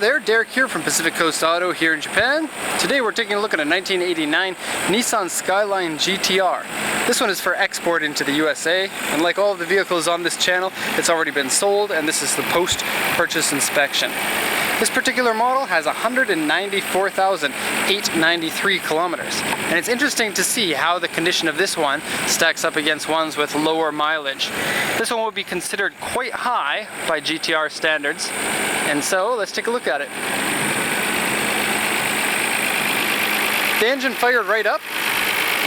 there, Derek here from Pacific Coast Auto here in Japan. Today we're taking a look at a 1989 Nissan Skyline GTR. This one is for export into the USA, and like all of the vehicles on this channel, it's already been sold, and this is the post-purchase inspection. This particular model has 194,893 kilometers, and it's interesting to see how the condition of this one stacks up against ones with lower mileage. This one would be considered quite high by GTR standards, and so let's take a look at it. The engine fired right up.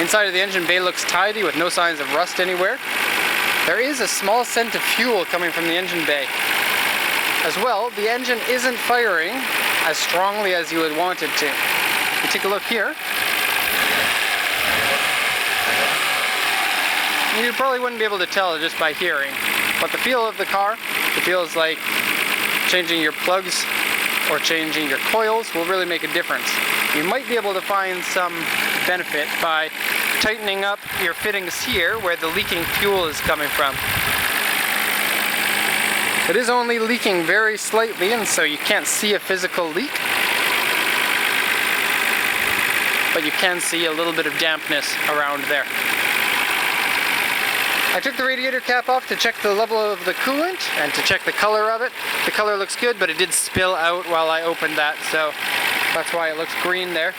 Inside of the engine bay looks tidy with no signs of rust anywhere. There is a small scent of fuel coming from the engine bay. As well, the engine isn't firing as strongly as you would want it to. You take a look here. You probably wouldn't be able to tell just by hearing, but the feel of the car, it feels like changing your plugs or changing your coils will really make a difference. You might be able to find some benefit by tightening up your fittings here where the leaking fuel is coming from. It is only leaking very slightly, and so you can't see a physical leak, but you can see a little bit of dampness around there. I took the radiator cap off to check the level of the coolant and to check the color of it. The color looks good, but it did spill out while I opened that, so that's why it looks green there.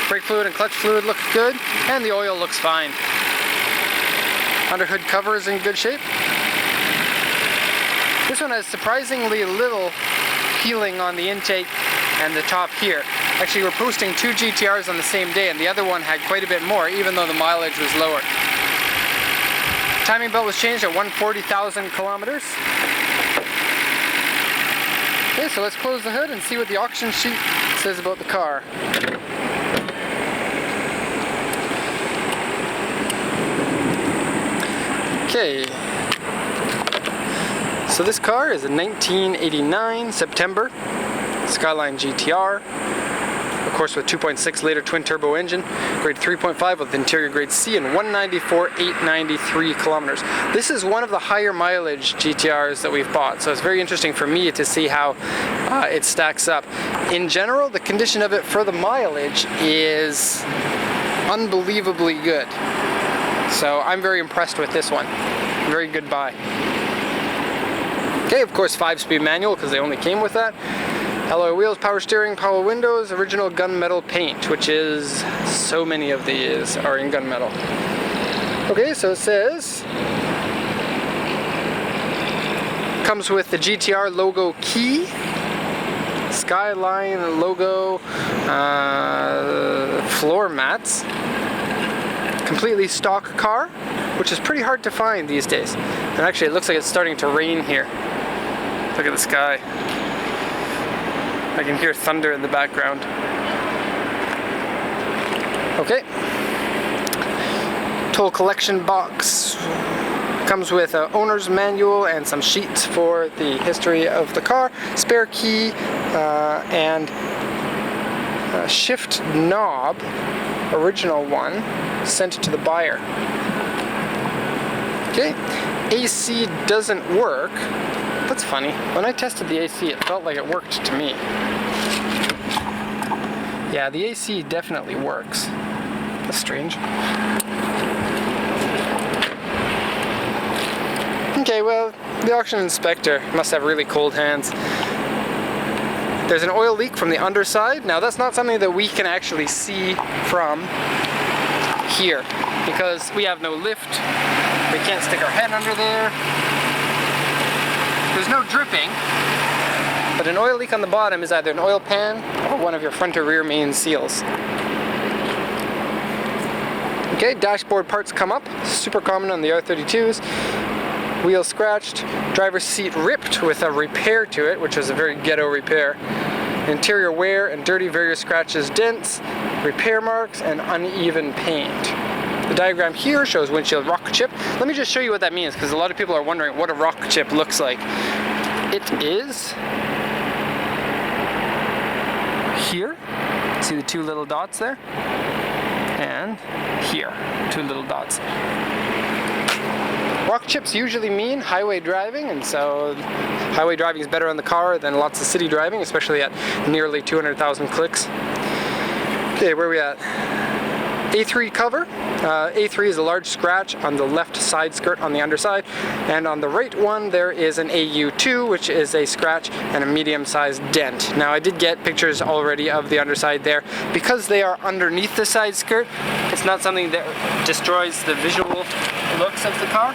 Brake fluid and clutch fluid look good, and the oil looks fine. Underhood cover is in good shape. This one has surprisingly little peeling on the intake and the top here. Actually, we're posting two GTRs on the same day, and the other one had quite a bit more, even though the mileage was lower. Timing belt was changed at 140,000 kilometers. Okay, so let's close the hood and see what the auction sheet says about the car. Okay. So this car is a 1989 September Skyline GTR, of course with 2.6 liter twin turbo engine, grade 3.5 with interior grade C, and 194,893 kilometers. This is one of the higher mileage GTRs that we've bought, so it's very interesting for me to see how it stacks up. In general, the condition of it for the mileage is unbelievably good. So I'm very impressed with this one. Very good buy. Okay, of course 5-speed manual because they only came with that. Alloy wheels, power steering, power windows, original gunmetal paint, which is so many of these are in gunmetal. Okay, so it says comes with the GTR logo key, Skyline logo, floor mats, completely stock car, which is pretty hard to find these days. And actually it looks like it's starting to rain here. Look at the sky. I can hear thunder in the background. Okay. Toll collection box. Comes with an owner's manual and some sheets for the history of the car. Spare key and a shift knob, original one, sent to the buyer. Okay. AC doesn't work. That's funny. When I tested the AC, it felt like it worked to me. Yeah, the AC definitely works. That's strange. Okay, well, the auction inspector must have really cold hands. There's an oil leak from the underside. Now, that's not something that we can actually see from here because we have no lift. We can't stick our head under there. There's no dripping, but an oil leak on the bottom is either an oil pan or one of your front or rear main seals. Okay, dashboard parts come up, super common on the R32s. Wheel scratched, driver's seat ripped with a repair to it, which was a very ghetto repair. Interior wear and dirty, various scratches, dents, repair marks, and uneven paint. The diagram here shows windshield rock chip. Let me just show you what that means, because a lot of people are wondering what a rock chip looks like. It is here. See the two little dots there? And here, two little dots. Rock chips usually mean highway driving, and so highway driving is better on the car than lots of city driving, especially at nearly 200,000 clicks. Okay, where are we at? A3 cover. A3 is a large scratch on the left side skirt on the underside, and on the right one there is an AU2, which is a scratch and a medium-sized dent. Now I did get pictures already of the underside there. Because they are underneath the side skirt, it's not something that destroys the visual looks of the car.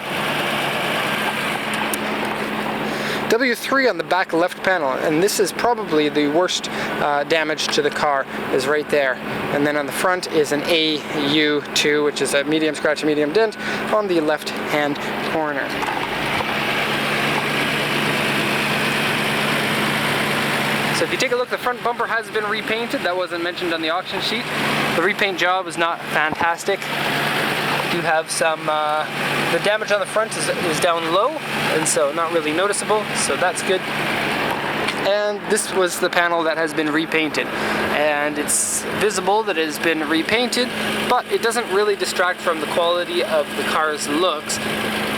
W3 on the back left panel, and this is probably the worst damage to the car, is right there. And then on the front is an AU2, which is a medium scratch, medium dent on the left hand corner. So if you take a look, the front bumper has been repainted. That wasn't mentioned on the auction sheet. The repaint job is not fantastic. You have some, the damage on the front is down low, and so not really noticeable, so that's good. And this was the panel that has been repainted, and it's visible that it has been repainted, but it doesn't really distract from the quality of the car's looks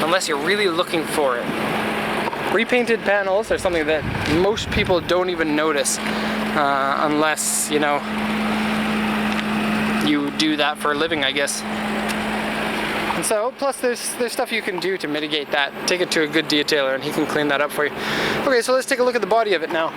unless you're really looking for it. Repainted panels are something that most people don't even notice unless, you know, you do that for a living, I guess. And so, plus there's stuff you can do to mitigate that. Take it to a good detailer and he can clean that up for you. Okay, so let's take a look at the body of it now.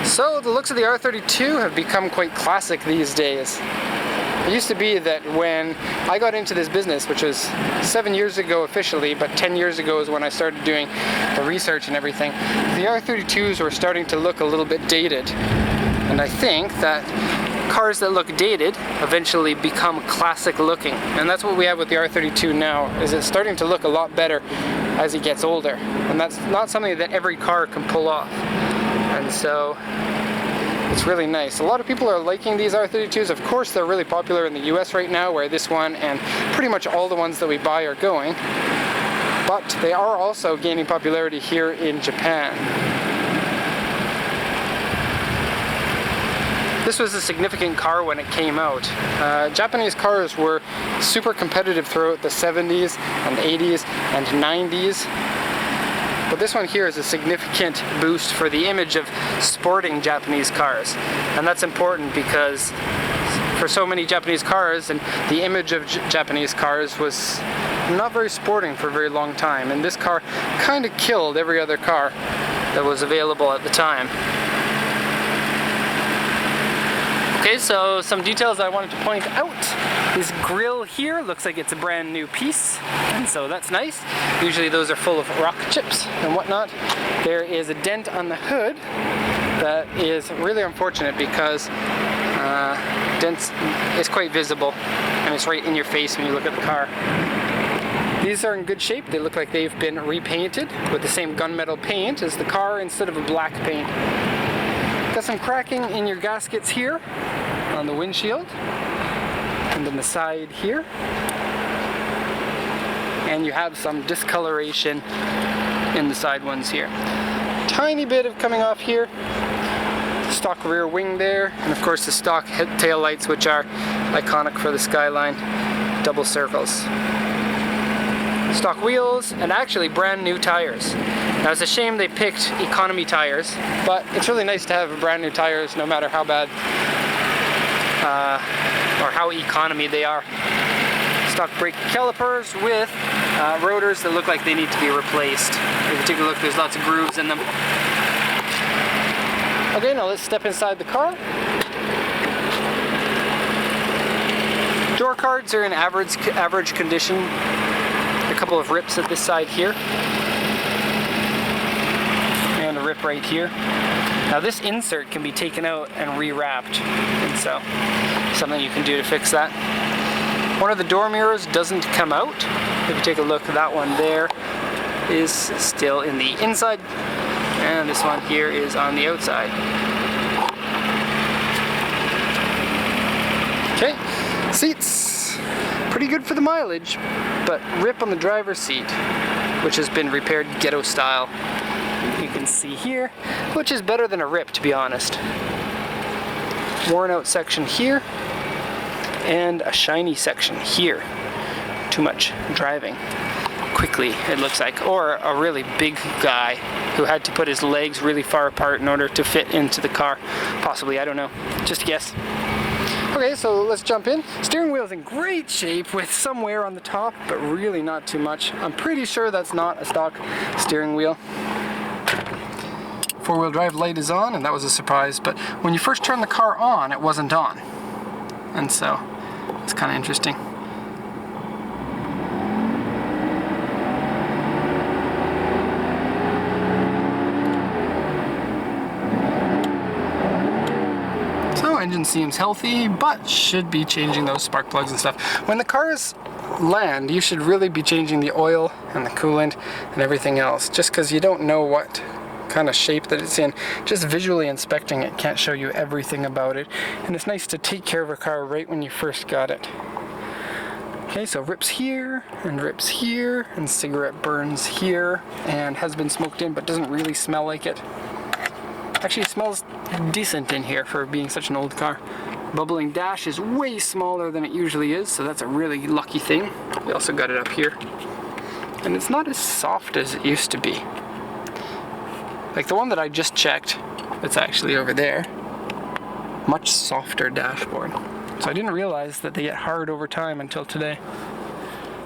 So the looks of the R32 have become quite classic these days. It used to be that when I got into this business, which was 7 years ago officially, but 10 years ago is when I started doing the research and everything, the R32s were starting to look a little bit dated. And I think that cars that look dated eventually become classic looking, and that's what we have with the R32 now. Is it's starting to look a lot better as it gets older, and that's not something that every car can pull off, and so it's really nice. A lot of people are liking these R32s. Of course they're really popular in the US right now, where this one and pretty much all the ones that we buy are going, but they are also gaining popularity here in Japan. This was a significant car when it came out. Japanese cars were super competitive throughout the 70s and 80s and 90s. But this one here is a significant boost for the image of sporting Japanese cars. And that's important because for so many Japanese cars, and the image of Japanese cars was not very sporting for a very long time. And this car kind of killed every other car that was available at the time. Okay, so some details I wanted to point out. This grille here looks like it's a brand new piece, and so that's nice. Usually those are full of rock chips and whatnot. There is a dent on the hood that is really unfortunate because dent is quite visible and it's right in your face when you look at the car. These are in good shape. They look like they've been repainted with the same gunmetal paint as the car instead of a black paint. Got some cracking in your gaskets here on the windshield and then the side here, and you have some discoloration in the side ones here. Tiny bit of coming off here, stock rear wing there, and of course the stock tail lights, which are iconic for the Skyline, double circles. Stock wheels, and actually brand new tires. Now it's a shame they picked economy tires, but it's really nice to have brand new tires no matter how bad or how economy they are. Stock brake calipers with rotors that look like they need to be replaced. If you take a look, there's lots of grooves in them. Okay, now let's step inside the car. Door cards are in average condition. A couple of rips at this side here. And a rip right here. Now this insert can be taken out and rewrapped, and so something you can do to fix that. One of the door mirrors doesn't come out. If you take a look, that one there is still in the inside, and this one here is on the outside. Okay, seats, pretty good for the mileage, but rip on the driver's seat, which has been repaired ghetto style. You can see here, which is better than a rip, to be honest. Worn out section here, and a shiny section here. too much driving quickly, it looks like, or a really big guy who had to put his legs really far apart in order to fit into the car. Possibly, I don't know. Just a guess. Okay, so let's jump in. Steering wheel's in great shape with some wear on the top, but really not too much. I'm pretty sure that's not a stock steering wheel. Four-wheel drive light is on, and that was a surprise, but when you first turned the car on, it wasn't on. And so, it's kind of interesting. Engine seems healthy, but should be changing those spark plugs and stuff. When the cars land, you should really be changing the oil and the coolant and everything else, just because you don't know what kind of shape that it's in. Just visually inspecting it can't show you everything about it, and it's nice to take care of a car right when you first got it. Okay, so rips here, and cigarette burns here, and has been smoked in, but doesn't really smell like it. Actually, it smells decent in here for being such an old car. Bubbling dash is way smaller than it usually is, so that's a really lucky thing. We also got it up here. And it's not as soft as it used to be. Like the one that I just checked, it's actually over there. Much softer dashboard. So I didn't realize that they get hard over time until today.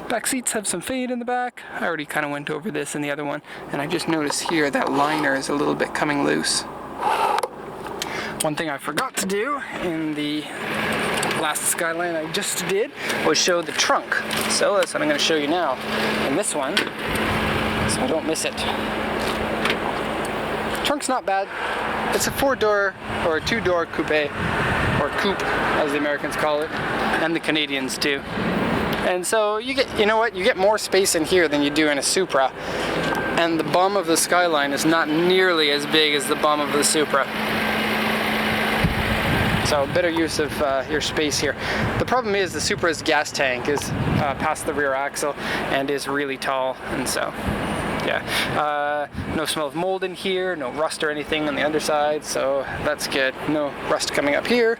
Back seats have some fade in the back. I already kind of went over this in the other one. And I just noticed here that liner is a little bit coming loose. One thing I forgot to do in the last Skyline I just did was show the trunk. So that's what I'm going to show you now in this one, so I don't miss it. Trunk's not bad. It's a 4-door or a 2-door coupe, or coupe as the Americans call it, and the Canadians too. And so you get, you know what, you get more space in here than you do in a Supra. And the bum of the Skyline is not nearly as big as the bum of the Supra. So better use of your space here. The problem is the Supra's gas tank is past the rear axle and is really tall, and so yeah. No smell of mold in here, no rust or anything on the underside, so that's good. No rust coming up here,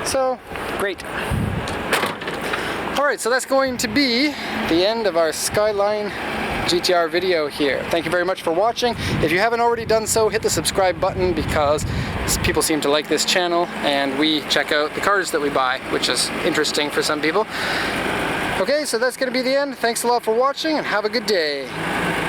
so great. Alright, so that's going to be the end of our Skyline GTR video here. Thank you very much for watching. If you haven't already done so, hit the subscribe button, because people seem to like this channel and we check out the cars that we buy, which is interesting for some people. Okay, so that's going to be the end. Thanks a lot for watching and have a good day.